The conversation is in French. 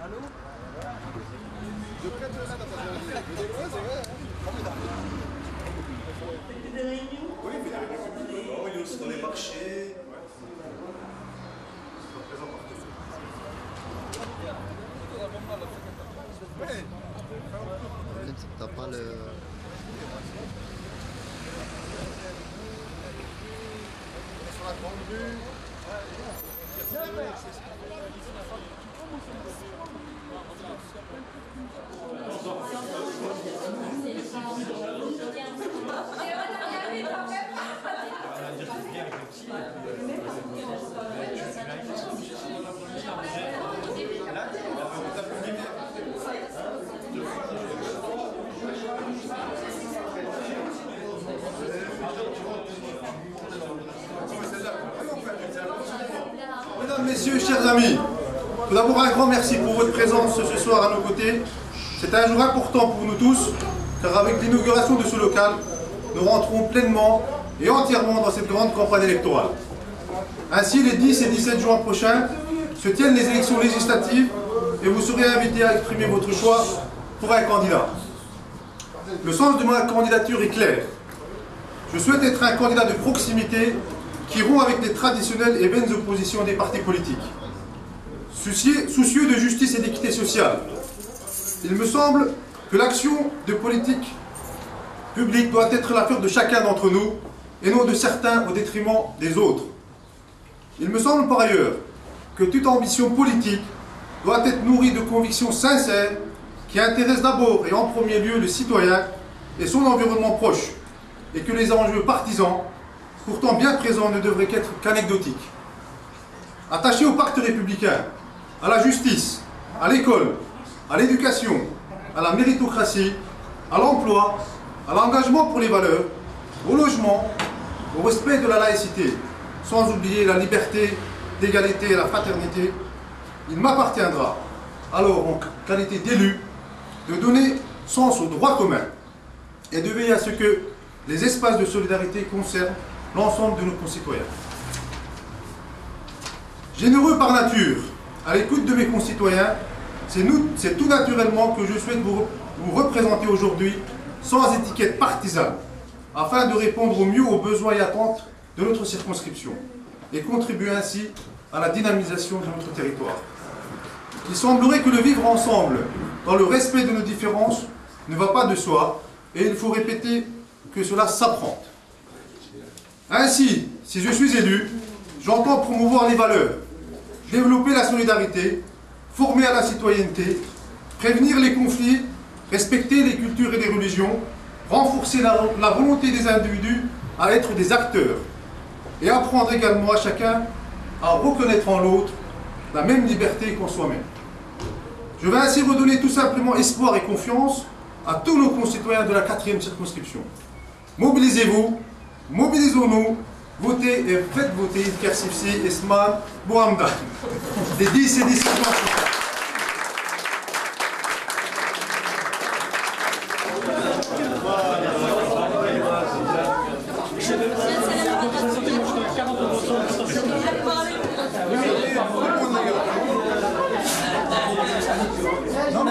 Oui, il est aussi dans les marchés. T'as pas le... Sur la grande rue. Mesdames, Messieurs, chers amis, tout d'abord un grand merci pour votre présence ce soir à nos côtés. C'est un jour important pour nous tous, car avec l'inauguration de ce local, nous rentrons pleinement et entièrement dans cette grande campagne électorale. Ainsi, les 10 et 17 juin prochains se tiennent les élections législatives et vous serez invités à exprimer votre choix pour un candidat. Le sens de ma candidature est clair. Je souhaite être un candidat de proximité qui rompt avec les traditionnelles et vaines oppositions des partis politiques. Soucieux de justice et d'équité sociale, il me semble que l'action de politique publique doit être l'affaire de chacun d'entre nous et non de certains au détriment des autres. Il me semble par ailleurs que toute ambition politique doit être nourrie de convictions sincères qui intéressent d'abord et en premier lieu le citoyen et son environnement proche, et que les enjeux partisans, pourtant bien présents, ne devraient qu'être qu'anecdotiques. Attachés au pacte républicain, à la justice, à l'école, à l'éducation, à la méritocratie, à l'emploi, à l'engagement pour les valeurs, au logement, au respect de la laïcité, sans oublier la liberté, l'égalité et la fraternité, il m'appartiendra, alors en qualité d'élu, de donner sens au droit commun et de veiller à ce que les espaces de solidarité concernent l'ensemble de nos concitoyens. Généreux par nature, à l'écoute de mes concitoyens, c'est tout naturellement que je souhaite vous représenter aujourd'hui sans étiquette partisane, afin de répondre au mieux aux besoins et attentes de notre circonscription et contribuer ainsi à la dynamisation de notre territoire. Il semblerait que le vivre ensemble, dans le respect de nos différences, ne va pas de soi, et il faut répéter que cela s'apprend. Ainsi, si je suis élu, j'entends promouvoir les valeurs, développer la solidarité, former à la citoyenneté, prévenir les conflits, respecter les cultures et les religions, renforcer la volonté des individus à être des acteurs, et apprendre également à chacun à reconnaître en l'autre la même liberté qu'en soi-même. Je vais ainsi redonner tout simplement espoir et confiance à tous nos concitoyens de la 4e circonscription. Mobilisez-vous, mobilisons-nous, votez et faites voter Kersifsi Esman Bouhamda. Des 10 et 17 ans. Non,